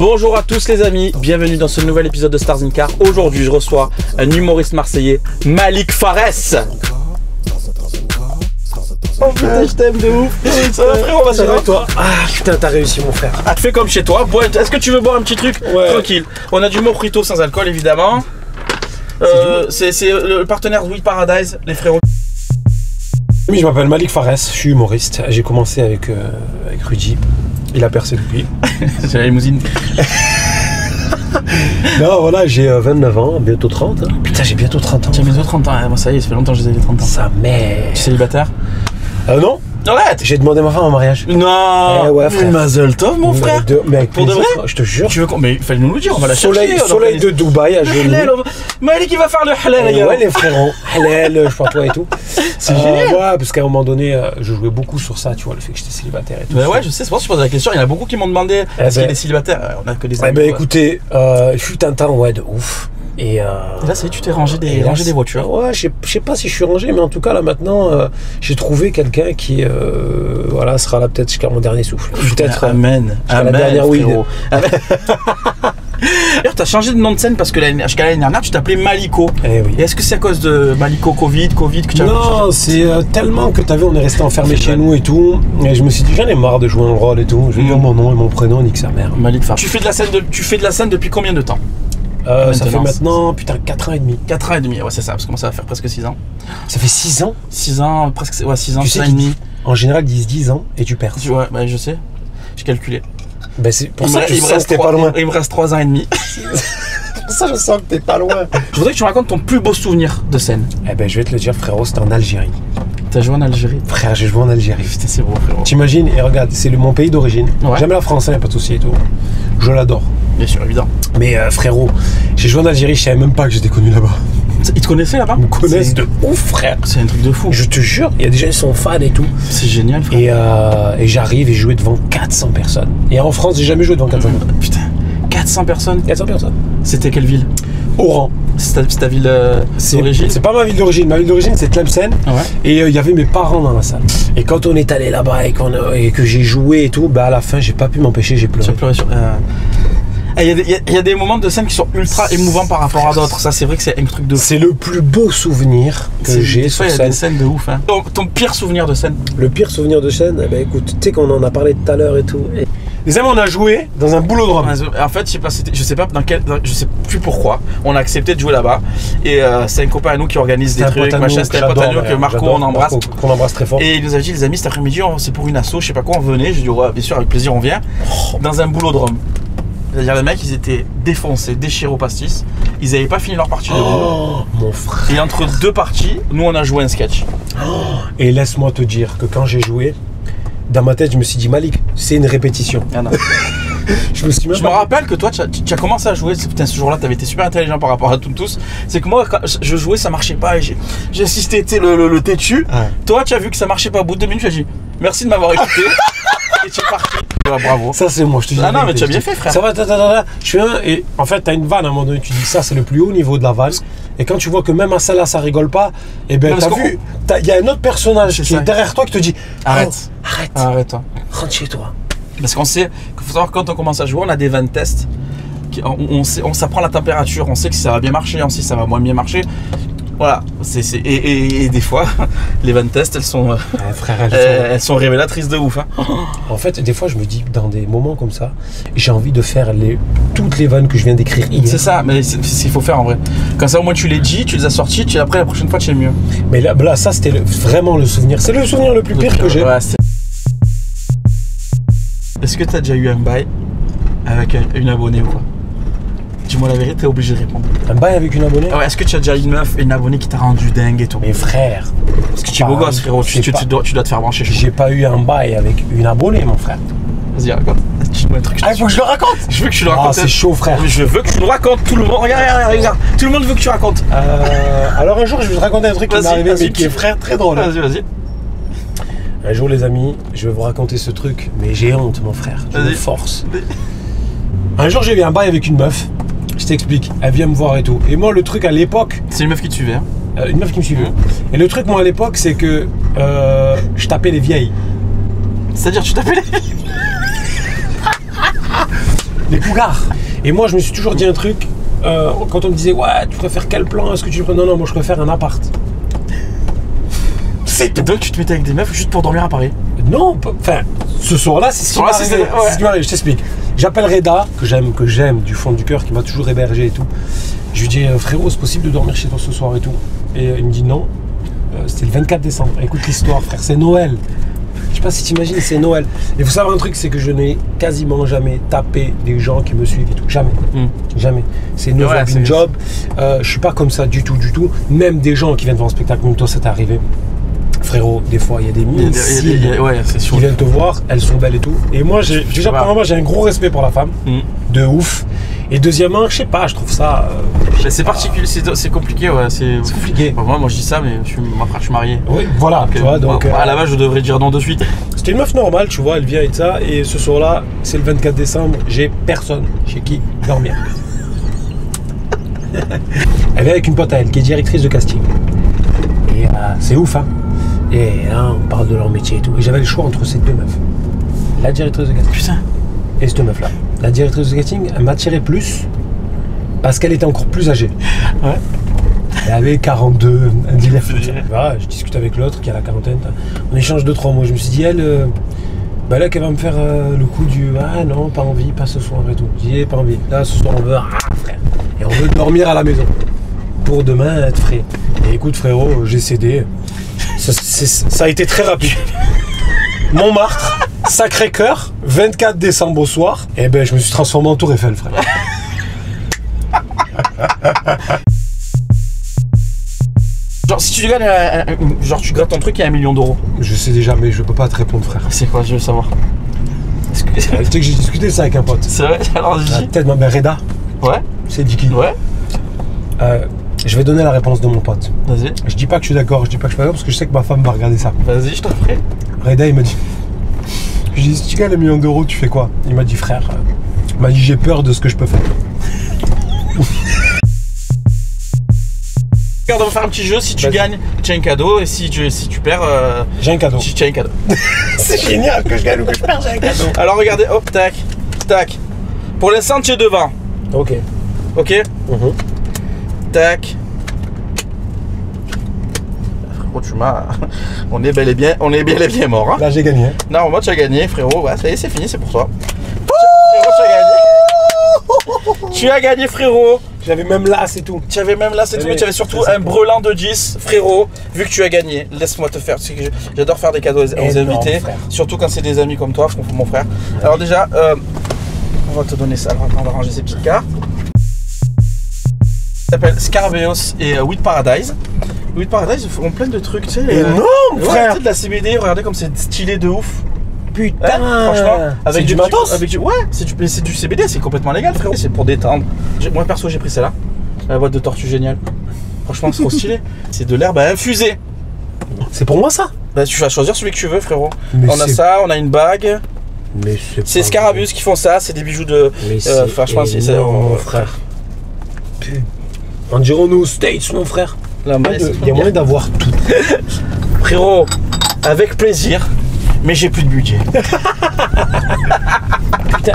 Bonjour à tous les amis, bienvenue dans ce nouvel épisode de Stars in Car. Aujourd'hui je reçois un humoriste marseillais, Malik Farès. Oh putain, je t'aime de ouf. Ça va frère, on va avec toi. Ah putain, t'as réussi mon frère. Ah, fais comme chez toi. Est-ce que tu veux boire un petit truc? Ouais. Tranquille. On a du mojito sans alcool évidemment. C'est le partenaire We Paradise, les frérots. Oui, je m'appelle Malik Farès, je suis humoriste. J'ai commencé avec Rudy. Il a percé depuis. C'est la limousine. Non, voilà, j'ai 29 ans, bientôt 30. Putain, j'ai bientôt 30 ans. Tiens, bientôt 30 ans. Moi, ça y est, ça fait longtemps que j'ai 30 ans. Sa mère. Tu es célibataire? Non. Arrête. J'ai demandé ma femme en mariage. Non. Ouais, frère. Mazel tov, mon frère. Mais avec Pour de plaisir, vrai? Je te jure. Tu veux mais il fallait nous le dire, on va la chercher. Soleil de Dubaï à genoux. Malik il va faire le halal. Ouais, les frérots. Halal, je parle toi et tout. C'est génial. Ouais, parce qu'à un moment donné, je jouais beaucoup sur ça, tu vois, le fait que j'étais célibataire et tout. Bah ouais, je sais, c'est pour ça que je pose la question. Il y en a beaucoup qui m'ont demandé est-ce qu'il est célibataire. On a que des amis. Ben écoutez, fut un temps, ouais, de ouf. Et là, ça y est, tu t'es rangé des voitures. Ouais, je sais pas si je suis rangé, mais en tout cas, là maintenant, j'ai trouvé quelqu'un qui voilà, sera là peut-être jusqu'à mon dernier souffle. Peut-être. Amen. Jusqu'à la dernière weed. D'ailleurs, t'as changé de nom de scène parce que jusqu'à l'année dernière, tu t'appelais Maliko. Eh oui. Et est-ce que c'est à cause de Maliko Covid que tu as Non, c'est tellement que t'as vu, on est resté enfermés chez nous et tout. Et je me suis dit, j'en ai marre de jouer un rôle et tout. Je vais dire mon nom et mon prénom, nique sa mère. Malik Farès. Tu fais de la scène depuis combien de temps? Ça fait maintenant, putain, 4 ans et demi. 4 ans et demi, ouais, c'est ça, parce que moi ça va faire presque 6 ans. Ça fait 6 ans? 6 ans, presque, ouais, 6 ans, tu 6 sais ans et demi. En général, ils disent 10 ans et tu perds. Ouais, bah, je sais, j'ai calculé. Ben c'est pour ça que je sens que t'es pas loin. Il me reste 3 ans et demi. C'est pour ça que je sens que t'es pas loin. Je voudrais que tu me racontes ton plus beau souvenir de scène. Eh ben je vais te le dire, frérot, c'était en Algérie. T'as joué en Algérie? Frère, j'ai joué en Algérie. Putain, c'est beau, frérot. T'imagines, et regarde, c'est mon pays d'origine. Ouais. J'aime la France, y'a pas de soucis et tout. Je l'adore. Bien sûr, évident. Mais frérot, j'ai joué en Algérie, je savais même pas que j'étais connu là-bas. Ils te connaissaient là-bas? Ils me connaissent de ouf, frère. C'est un truc de fou. Je te jure, il y a des gens qui sont fans et tout. C'est génial, frère. Et j'arrive et je jouais devant 400 personnes. Et en France, j'ai jamais joué devant 400 personnes. Putain, 400 personnes? 400 personnes. C'était quelle ville? Oran. C'est ta ville d'origine? C'est pas ma ville d'origine. Ma ville d'origine, c'est Tlemcen. Ouais. Et il y avait mes parents dans la salle. Et quand on est allé là-bas et que j'ai joué et tout, bah à la fin, j'ai pas pu m'empêcher, j'ai pleuré. Tu as pleuré sur. Il y a des moments de scène qui sont ultra émouvants par rapport à d'autres. Ça, c'est vrai que c'est un truc de fou. C'est le plus beau souvenir que j'ai sur scène. Il y a des scènes de ouf. Hein. Ton pire souvenir de scène? Le pire souvenir de scène, eh ben écoute, tu sais qu'on en a parlé tout à l'heure et tout. Les amis, on a joué dans un boulodrome. En fait, je sais pas je sais plus pourquoi. On a accepté de jouer là-bas. Et c'est un copain à nous qui organise des trucs, machin. C'était un pote à nous que Marco, on embrasse. Qu'on embrasse très fort. Et il nous a dit, les amis, cet après-midi, c'est pour une asso, je sais pas quoi, on venait. J'ai dit, ouais, bien sûr, avec plaisir, on vient. Dans un boulodrome. C'est-à-dire les mecs, ils étaient défoncés, déchirés au pastis. Ils avaient pas fini leur partie de boulot. Mon frère. Et entre deux parties, nous on a joué un sketch. Et laisse-moi te dire que quand j'ai joué, dans ma tête, je me suis dit, Malik, c'est une répétition. Ah non. Je me rappelle que toi, tu as commencé à jouer. Putain, ce jour-là, tu avais été super intelligent par rapport à tous. C'est que moi, quand je jouais, ça marchait pas. J'ai assisté, tu sais, le têtu. Ouais. Toi, tu as vu que ça marchait pas. Au bout de 2 minutes, tu as dit merci de m'avoir écouté. Et tu es parti. Ouais, bravo. Ça, c'est moi, je te dis. Ah non, mais tu as bien fait, frère. Ça va, je fais un. Et en fait, t'as une vanne à un moment donné. Tu dis ça, c'est le plus haut niveau de la vanne. Et quand tu vois que même à celle-là, ça rigole pas, et ben, t'as vu, il y a un autre personnage qui est derrière toi qui te dit arrête. Arrête-toi. Rentre chez toi. Parce qu'on sait qu'il faut savoir que quand on commence à jouer, on a des vannes tests. On s'apprend la température, on sait que ça va bien marcher, on sait que ça va moins bien marcher. Voilà. Et des fois, les vannes tests, elles sont révélatrices de ouf. Hein. En fait, des fois, je me dis, dans des moments comme ça, j'ai envie de faire toutes les vannes que je viens d'écrire hier. C'est ça, mais c'est ce qu'il faut faire en vrai. Comme ça, au moins, tu les dis, tu les as sortis, après, la prochaine fois, tu es mieux. Mais là ça, c'était vraiment le souvenir. C'est le souvenir le plus pire que j'ai. Ouais, est-ce que tu as déjà eu un bail avec une abonnée ou quoi? Dis-moi la vérité, t'es obligé de répondre. Un bail avec une abonnée? Ouais, est-ce que tu as déjà une meuf, une abonnée qui t'a rendu dingue et tout? Mais frère, parce que tu es beau gosse, frérot, tu dois te faire brancher. J'ai pas eu un bail avec une abonnée, mon frère. Vas-y, raconte. Dis-moi un truc. Ah, il faut que je le raconte? Je veux que tu le racontes. Ah, c'est chaud, frère. Je veux que tu le racontes. Tout le monde, regarde. Tout le monde veut que tu racontes. Alors un jour, je vais te raconter un truc qui m'est arrivé, mais qui est frère très drôle. Vas-y. Un jour, les amis, je vais vous raconter ce truc, mais j'ai honte, mon frère. Je me force. Un jour, j'ai eu un bail avec une meuf. Je t'explique. Elle vient me voir et tout. Et moi, le truc à l'époque. C'est une meuf qui te suivait. Hein. Une meuf qui me suivait. Et le truc, moi, à l'époque, c'est que je tapais les vieilles. C'est-à-dire, tu tapais les vieilles? Les cougars. Et moi, je me suis toujours dit un truc. Quand on me disait, ouais, tu préfères quel plan? Est-ce que tu préfères... Non, moi, je préfère un appart. C'est tout. Donc, tu te mettais avec des meufs juste pour dormir à Paris? Non, enfin, ce soir-là, c'est ce qui m'arrive. Je t'explique. J'appelle Reda, que j'aime du fond du cœur, qui m'a toujours hébergé et tout. Je lui dis, frérot, c'est possible de dormir chez toi ce soir et tout? Et il me dit non. C'était le 24 décembre. Écoute l'histoire, frère, c'est Noël. Je sais pas si t'imagines, c'est Noël. Il faut savoir un truc, c'est que je n'ai quasiment jamais tapé des gens qui me suivent et tout. Jamais. Jamais. C'est une job. Je suis pas comme ça du tout. Même des gens qui viennent voir un spectacle, même toi, ça t'est arrivé. Frérot, des fois, il y a des mines qui viennent te voir, elles sont belles et tout. Et moi, premièrement, j'ai un gros respect pour la femme. De ouf. Et deuxièmement, je sais pas, je trouve ça... c'est particulier, c'est compliqué, ouais. C'est compliqué. Moi, je dis ça, mais je suis marié. Oui, voilà, donc, tu vois. Donc, à la base, je devrais dire non de suite. C'était une meuf normale, tu vois, elle vient et ça. Et ce soir-là, c'est le 24 décembre, j'ai personne chez qui dormir. Elle vient avec une pote à elle, qui est directrice de casting. Et c'est ouf, hein. Et là, on parle de leur métier et tout. Et j'avais le choix entre ces deux meufs. La directrice de casting. Putain. Et cette meuf-là. La directrice de casting, elle m'attirait plus parce qu'elle était encore plus âgée. Ouais. Elle avait 42, un dealer. Voilà, je discute avec l'autre qui a la quarantaine. On échange 2-3 mots. Je me suis dit, elle, là qu'elle va me faire le coup du ah non, pas envie, pas ce soir et tout. Je dis, pas envie. Là, ce soir, on veut frère. Et on veut dormir à la maison pour demain être frais. Et écoute, frérot, j'ai cédé. Ça a été très rapide. Montmartre, Sacré-Cœur, 24 décembre au soir. Et ben, je me suis transformé en Tour Eiffel, frère. Genre, si tu gagnes, tu grattes ton truc, il y a 1 million d'euros. Je sais déjà, mais je peux pas te répondre, frère. C'est quoi, je veux savoir. Tu sais que j'ai discuté ça avec un pote. C'est vrai? Alors, dis. Peut-être ma mère Reda. Ouais. C'est Diki. Ouais. Je vais donner la réponse de mon pote. Vas-y. Je dis pas que je suis d'accord, je dis pas que je suis pas d'accord parce que je sais que ma femme va regarder ça. Vas-y, je t'en prie. Reda, il m'a dit. Je lui ai dit, si tu gagnes 1 million d'euros, tu fais quoi? Il m'a dit, frère, il m'a dit, j'ai peur de ce que je peux faire. Regarde, on va faire un petit jeu. Si tu gagnes, tu as un cadeau. Et si tu perds, j'ai un cadeau. Tu as un cadeau. C'est génial, que je gagne ou que je perds, j'ai un cadeau. Alors regardez, hop, tac, tac. Pour l'instant, tu es devant. Ok. Ok. Tac. Frérot, tu m'as. On est bel et bien mort. Hein. Là, j'ai gagné. Non, moi, tu as gagné, frérot. Ouais, ça y est, c'est fini, c'est pour toi. Frérot, tu as gagné. Tu as gagné, frérot. J'avais même là, c'est tout. Tu avais même là, c'est tout. Mais tu avais surtout un brelan de 10, frérot. Vu que tu as gagné, laisse-moi te faire. J'adore faire des cadeaux aux invités. Frère. Surtout quand c'est des amis comme toi, mon frère. Alors, déjà, on va te donner ça. Alors, on va ranger ces petites cartes. Ça s'appelle Scarbeos et Weed Paradise. Weed Paradise, ils font plein de trucs, tu sais. Énorme, frère. Tu sais, de la CBD, regardez comme c'est stylé de ouf. Putain, franchement, avec du matos. Ouais, c'est du CBD, c'est complètement légal, frérot. C'est pour détendre. Moi, perso, j'ai pris celle-là. La boîte de tortue géniale. Franchement, c'est trop stylé. C'est de l'herbe à infuser. C'est pour moi, ça? Bah, tu vas choisir celui que tu veux, frérot. Mais on a ça, on a une bague. Mais c'est Scarabus qui font ça, c'est des bijoux de. Franchement, c'est ça, frère. On dirait nous States, mon frère. Il y a moyen d'avoir tout. Frérot, avec plaisir, mais j'ai plus de budget. Putain,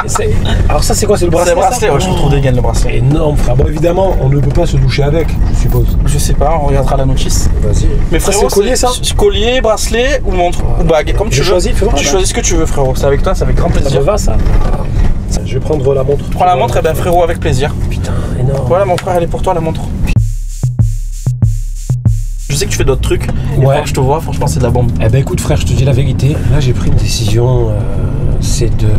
alors ça c'est quoi? C'est le bracelet? C'est le bracelet, ouais, je trouve dégaine le bracelet. Énorme, frère. Bon, évidemment, on ne peut pas se doucher avec, je suppose. Je sais pas, on regardera la notice. Vas-y. Mais frérot, c'est collier, ça? Collier, bracelet ou montre ou bague, comme tu veux. Tu choisis ce que tu veux, frérot. C'est avec toi, c'est avec grand plaisir. Ça me va, ça. Je vais prendre la montre. Prends la montre, et ben frérot, avec plaisir. Putain, énorme. Voilà, mon frère, elle est pour toi, la montre. Je sais que tu fais d'autres trucs. Ouais. Quand je te vois, franchement, c'est de la bombe. Eh ben écoute, frère, je te dis la vérité. Là, j'ai pris une décision.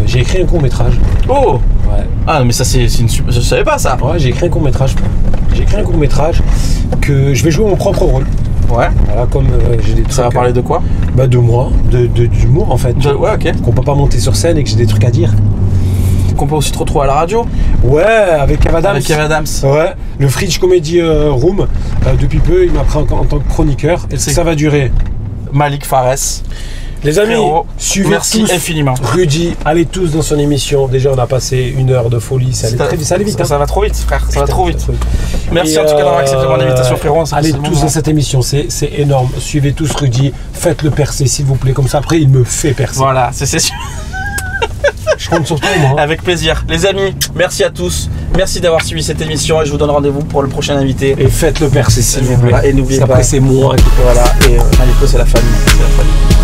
J'ai écrit un court-métrage. Oh! Ouais. Ah, mais ça, c'est une super. Je savais pas ça. Ouais, j'ai écrit un court-métrage. J'ai écrit un court-métrage que je vais jouer mon propre rôle. Ouais. Voilà, comme j'ai des trucs. Ça va parler de quoi? Bah, de moi, d'humour en fait. Ouais, ok. Qu'on peut pas monter sur scène et que j'ai des trucs à dire. Qu'on peut aussi te retrouver à la radio. Ouais, avec Kev Adams. Avec Kev Adams. Ouais, le Fridge Comedy Room. Depuis peu, il m'a pris en tant que chroniqueur. Est-ce que ça va durer? Malik Fares. Les amis, frérot, suivez merci tous infiniment. Rudy, allez tous dans son émission. Déjà, on a passé 1 heure de folie. Ça allait vite. Ça va trop vite, frère. Ça va trop vite. Merci en tout cas d'avoir accepté mon invitation, frérot. Allez tous dans cette émission. C'est énorme. Suivez tous Rudy. Faites-le percer, s'il vous plaît. Comme ça, après, il me fait percer. Voilà, c'est sûr. Je compte sur toi, moi. Avec plaisir. Les amis, merci à tous. Merci d'avoir suivi cette émission et je vous donne rendez-vous pour le prochain invité. Et faites-le percer, s'il vous plaît. Et n'oubliez pas. Après, c'est moi qui... Voilà, et Maléco, c'est la famille. C'est la famille.